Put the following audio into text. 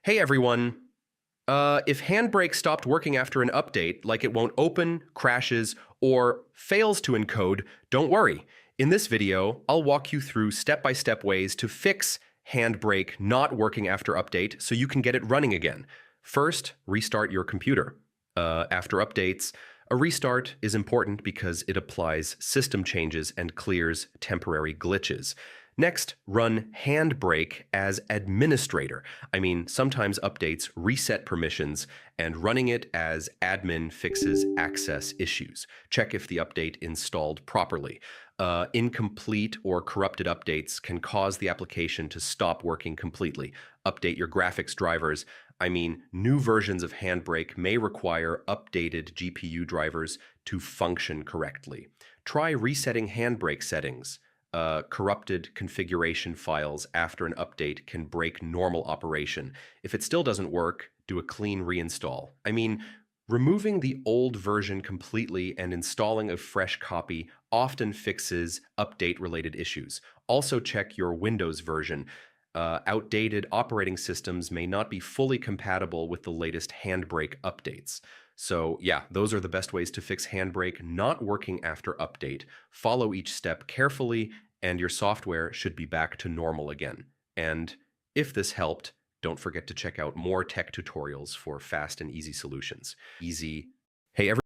Hey everyone. If HandBrake stopped working after an update, like it won't open, crashes, or fails to encode, don't worry. In this video, I'll walk you through step-by-step ways to fix HandBrake not working after update so you can get it running again. First, restart your computer. After updates, a restart is important because it applies system changes and clears temporary glitches. Next, run HandBrake as administrator. Sometimes updates reset permissions, and running it as admin fixes access issues. Check if the update installed properly. Incomplete or corrupted updates can cause the application to stop working completely. Update your graphics drivers. New versions of HandBrake may require updated GPU drivers to function correctly. Try resetting HandBrake settings. Corrupted configuration files after an update can break normal operation. If it still doesn't work, do a clean reinstall. Removing the old version completely and installing a fresh copy often fixes update-related issues. Also check your Windows version. Outdated operating systems may not be fully compatible with the latest HandBrake updates. So yeah, those are the best ways to fix HandBrake not working after update. Follow each step carefully, and your software should be back to normal again. And if this helped, don't forget to check out more tech tutorials for fast and easy solutions. Hey,